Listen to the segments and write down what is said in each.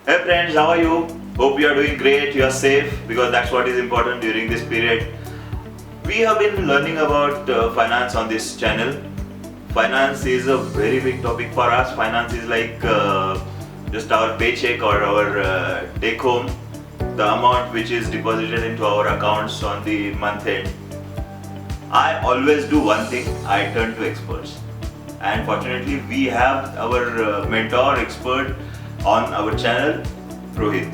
Hey friends, how are you? Hope you are doing great, you are safe because that's what is important during this period. We have been learning about finance on this channel. Finance is a very big topic for us. Finance is like just our paycheck or our take home, the amount which is deposited into our accounts on the month end. I always do one thing, I turn to experts. And fortunately, we have our mentor expert on our channel, Rohit.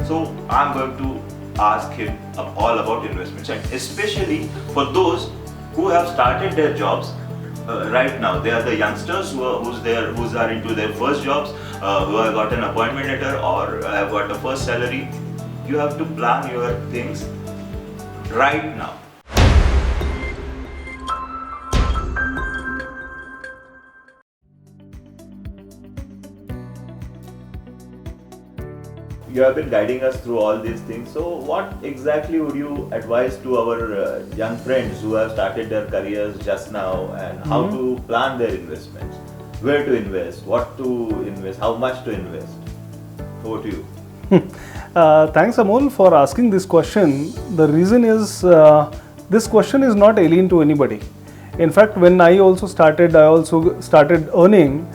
So I'm going to ask him all about investments, and especially for those who have started their jobs right now. They are the youngsters who are into their first jobs, who have got an appointment letter or have got the first salary. You have to plan your things right now. You have been guiding us through all these things. So, what exactly would you advise to our young friends who have started their careers just now, and how to plan their investments? Where to invest? What to invest? How much to invest? Over to you. Thanks, Amol, for asking this question. The reason is this question is not alien to anybody. In fact, when I also started earning.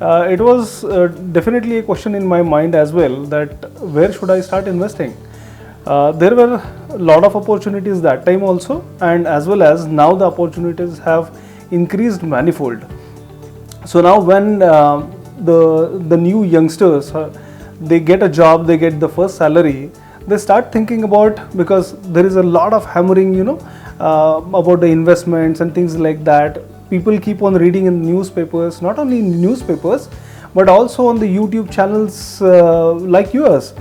It was definitely a question in my mind as well, that where should I start investing? There were a lot of opportunities that time also, and as well as now the opportunities have increased manifold. So now when the new youngsters, they get a job, they get the first salary, they start thinking about, because there is a lot of hammering, about the investments and things like that. People keep on reading in newspapers, not only in newspapers, but also on the YouTube channels like yours.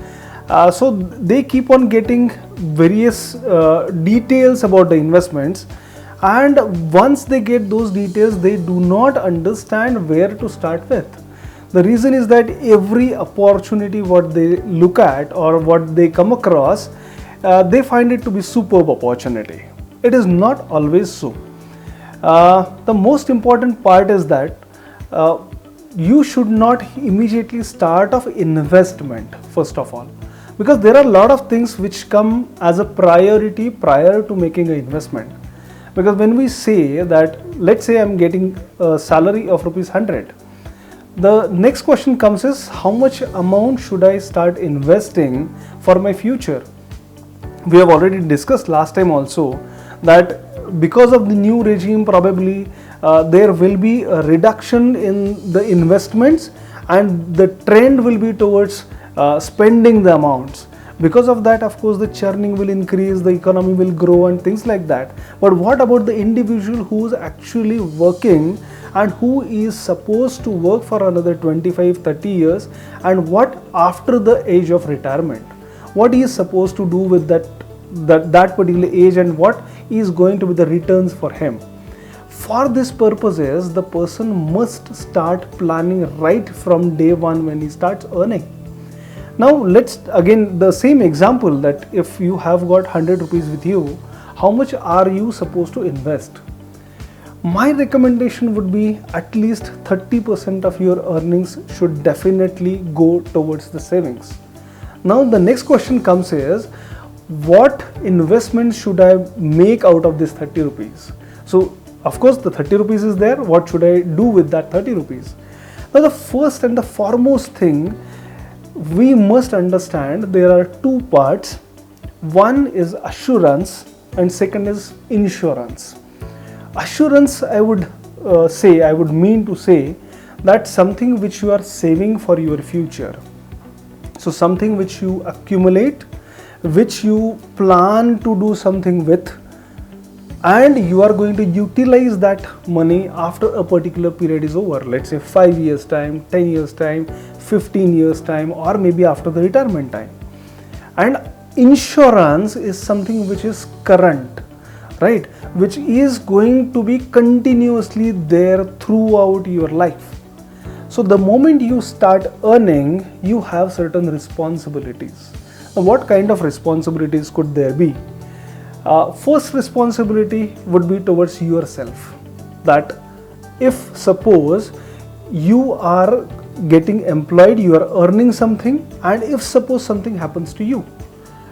So they keep on getting various details about the investments, and once they get those details, they do not understand where to start with. The reason is that every opportunity what they look at or what they come across, they find it to be superb opportunity. It is not always so. The most important part is that you should not immediately start off investment first of all, because there are a lot of things which come as a priority prior to making an investment. Because when we say that, let's say I'm getting a salary of ₹100, the next question comes is, how much amount should I start investing for my future? We have already discussed last time also that because of the new regime, probably there will be a reduction in the investments, and the trend will be towards spending the amounts. Because of that, of course, the churning will increase, the economy will grow and things like that. But what about the individual who is actually working and who is supposed to work for another 25-30 years, and what after the age of retirement? What he is supposed to do with that particular age, and what is going to be the returns for him? For this purposes, the person must start planning right from day one when he starts earning. Now let's again the same example, that if you have got 100 rupees with you, how much are you supposed to invest? My recommendation would be at least 30% of your earnings should definitely go towards the savings. Now the next question comes is, what investment should I make out of this 30 rupees? So of course the 30 rupees is there. What should I do with that 30 rupees? Now the first and the foremost thing, we must understand there are two parts. One is assurance and second is insurance. Assurance, I would mean to say that something which you are saving for your future. So something which you accumulate, which you plan to do something with, and you are going to utilize that money after a particular period is over. Let's say 5 years time, 10 years time, 15 years time, or maybe after the retirement time. And insurance is something which is current, right? Which is going to be continuously there throughout your life. So the moment you start earning, you have certain responsibilities. Now, what kind of responsibilities could there be? First responsibility would be towards yourself. That if suppose you are getting employed, you are earning something, and if suppose something happens to you,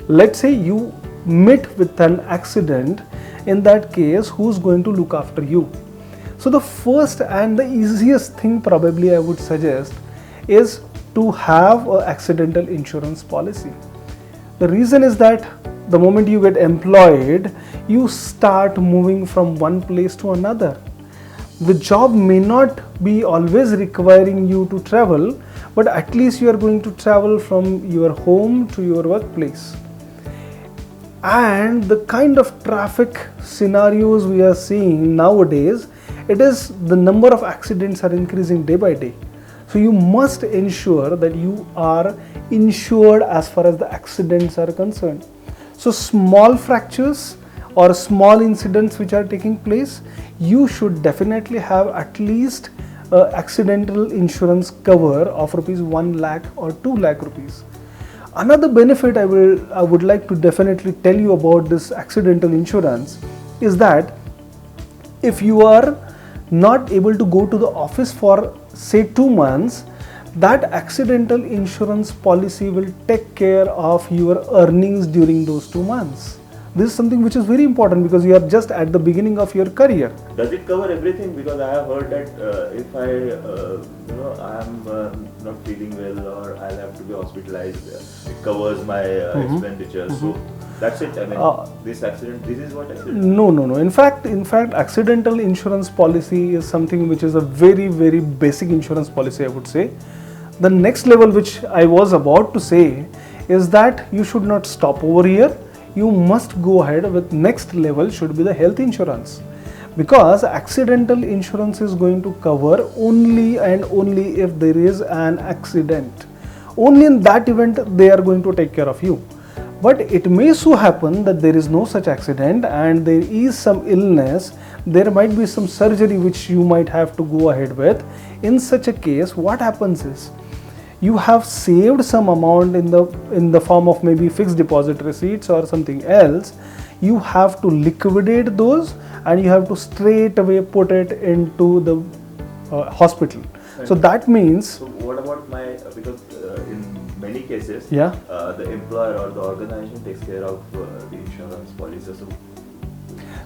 let's say you meet with an accident, in that case, who's going to look after you? So the first and the easiest thing probably I would suggest is to have an accidental insurance policy. The reason is that the moment you get employed, you start moving from one place to another. The job may not be always requiring you to travel, but at least you are going to travel from your home to your workplace. And the kind of traffic scenarios we are seeing nowadays, it is the number of accidents are increasing day by day. So you must ensure that you are insured as far as the accidents are concerned. So small fractures or small incidents which are taking place, you should definitely have at least accidental insurance cover of rupees 1 lakh or 2 lakh rupees. Another benefit I would like to definitely tell you about this accidental insurance is that if you are not able to go to the office for say 2 months, that accidental insurance policy will take care of your earnings during those 2 months. This is something which is very important because you are just at the beginning of your career. Does it cover everything? Because I have heard that if I am not feeling well or I'll have to be hospitalized, it covers my expenditure. So that's it. I mean, this is what accident. No. In fact, accidental insurance policy is something which is a very, very basic insurance policy, I would say. The next level which I was about to say is that you should not stop over here. You must go ahead with next level should be the health insurance, because accidental insurance is going to cover only and only if there is an accident. Only in that event they are going to take care of you. But it may so happen that there is no such accident and there is some illness, there might be some surgery which you might have to go ahead with. In such a case, what happens is, you have saved some amount in the form of maybe fixed deposit receipts or something else. You have to liquidate those and you have to straight away put it into the hospital. So that means. So what about because in many cases, yeah, the employer or the organization takes care of the insurance policy.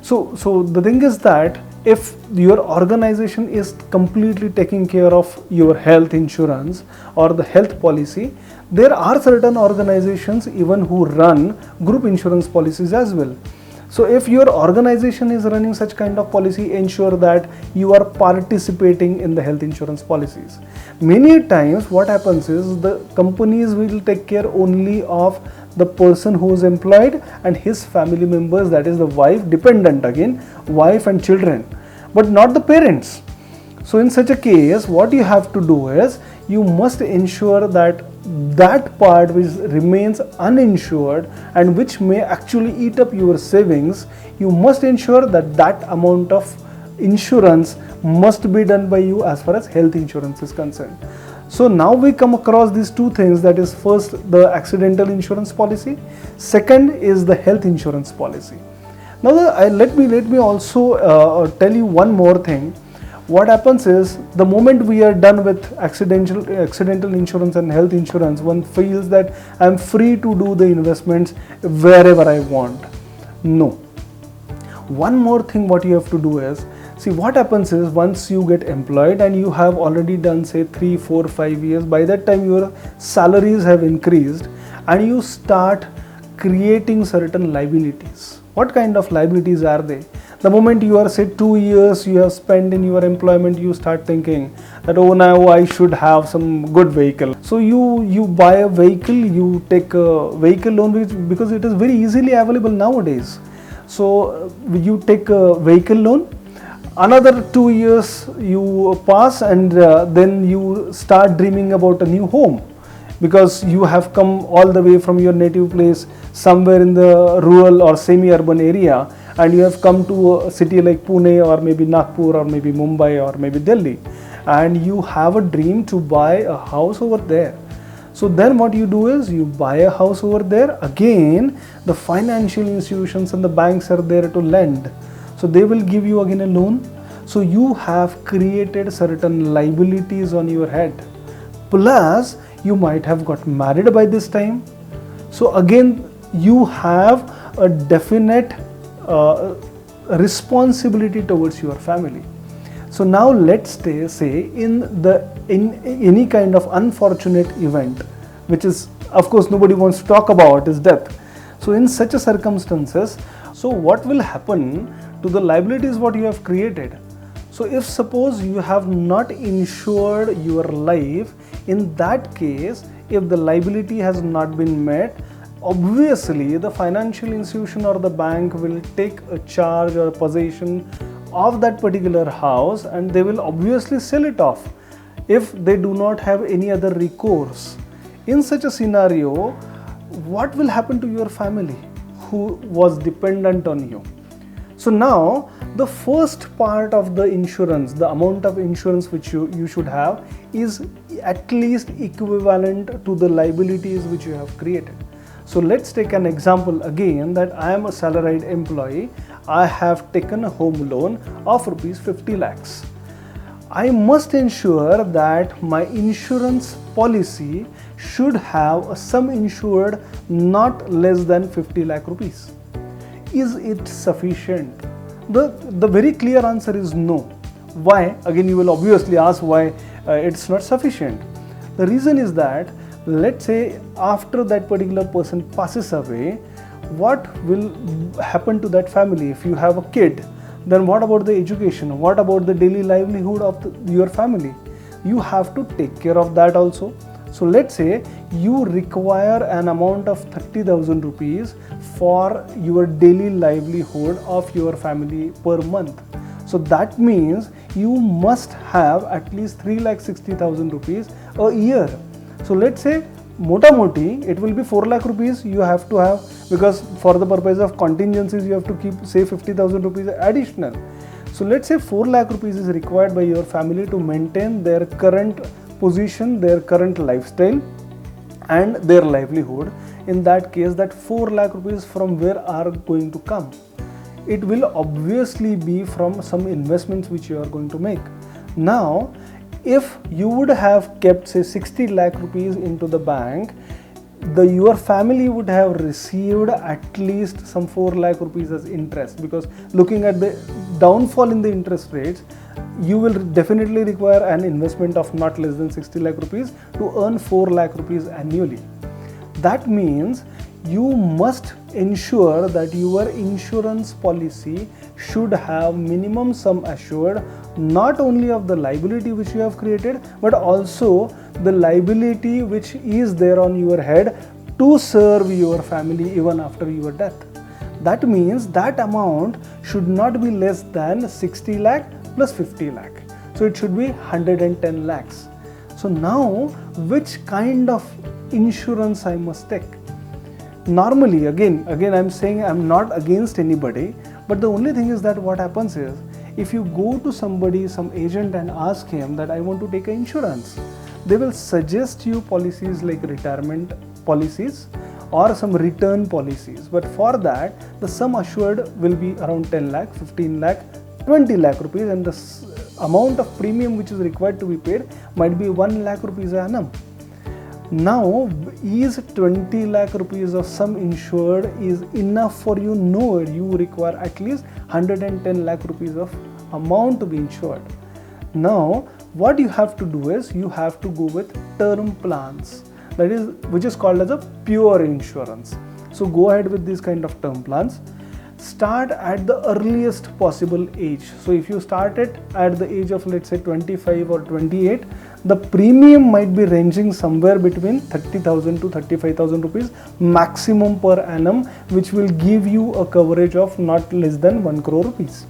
So the thing is that if your organization is completely taking care of your health insurance or the health policy, there are certain organizations even who run group insurance policies as well. So if your organization is running such kind of policy, ensure that you are participating in the health insurance policies. Many times what happens is the companies will take care only of the person who is employed and his family members, that is the wife, dependent again, wife and children, but not the parents. So in such a case, what you have to do is you must ensure that that part which remains uninsured and which may actually eat up your savings, you must ensure that that amount of insurance must be done by you as far as health insurance is concerned. So now we come across these two things, that is first the accidental insurance policy, second is the health insurance policy. Now let me also tell you one more thing. What happens is the moment we are done with accidental insurance and health insurance, one feels that I am free to do the investments wherever I want. No. One more thing what you have to do is, see what happens is once you get employed and you have already done say 3, 4, 5 years, by that time your salaries have increased and you start creating certain liabilities. What kind of liabilities are they? The moment you are say 2 years you have spent in your employment, you start thinking that oh now I should have some good vehicle. So you buy a vehicle, you take a vehicle loan because it is very easily available nowadays. So you take a vehicle loan. Another 2 years you pass and then you start dreaming about a new home, because you have come all the way from your native place somewhere in the rural or semi-urban area and you have come to a city like Pune or maybe Nagpur or maybe Mumbai or maybe Delhi, and you have a dream to buy a house over there. So then what you do is you buy a house over there. Again, the financial institutions and the banks are there to lend. So they will give you again a loan. So you have created certain liabilities on your head. plus you might have got married by this time. So again, you have a definite responsibility towards your family. So now let's say in any kind of unfortunate event, which is of course nobody wants to talk about, is death. So in such a circumstances, so what will happen to the liabilities what you have created? So if suppose you have not insured your life, in that case, if the liability has not been met, obviously the financial institution or the bank will take a charge or possession of that particular house, and they will obviously sell it off if they do not have any other recourse. In such a scenario, what will happen to your family who was dependent on you? So now the first part of the insurance, the amount of insurance which you should have, is at least equivalent to the liabilities which you have created. So let's take an example again, that I am a salaried employee. I have taken a home loan of rupees 50 lakhs. I must ensure that my insurance policy should have a sum insured not less than 50 lakh rupees. Is it sufficient? The very clear answer is no. Why? Again, you will obviously ask why it's not sufficient. The reason is that, let's say after that particular person passes away, what will happen to that family? If you have a kid, then what about the education? What about the daily livelihood of your family? You have to take care of that also. So let's say you require an amount of 30,000 rupees for your daily livelihood of your family per month. So that means you must have at least 3,60,000 rupees a year. So let's say mota moti it will be 4 lakh rupees you have to have, because for the purpose of contingencies you have to keep say 50,000 rupees additional. So let's say 4 lakh rupees is required by your family to maintain their current position, their current lifestyle and their livelihood. In that case, that 4 lakh rupees from where are going to come? It will obviously be from some investments which you are going to make. Now if you would have kept say 60 lakh rupees into the bank, your family would have received at least some 4 lakh rupees as interest, because looking at the downfall in the interest rates, you will definitely require an investment of not less than 60 lakh rupees to earn 4 lakh rupees annually. That means you must ensure that your insurance policy should have minimum sum assured, not only of the liability which you have created, but also the liability which is there on your head to serve your family even after your death. That means that amount should not be less than 60 lakh plus 50 lakh. So it should be 110 lakhs. So now which kind of insurance I must take? Normally, again I'm saying I'm not against anybody, but the only thing is that what happens is, if you go to somebody, some agent, and ask him that I want to take an insurance, they will suggest you policies like retirement policies or some return policies. But for that, the sum assured will be around 10 lakh, 15 lakh, 20 lakh rupees, and the amount of premium which is required to be paid might be 1 lakh rupees a annum. Now, is 20 lakh rupees of sum insured is enough for you? No, you require at least 110 lakh rupees of amount to be insured. Now, what you have to do is, you have to go with term plans, that is, which is called as a pure insurance. So go ahead with these kind of term plans. Start at the earliest possible age. So if you start it at the age of, let's say, 25 or 28, the premium might be ranging somewhere between 30,000 to 35,000 rupees maximum per annum, which will give you a coverage of not less than 1 crore rupees.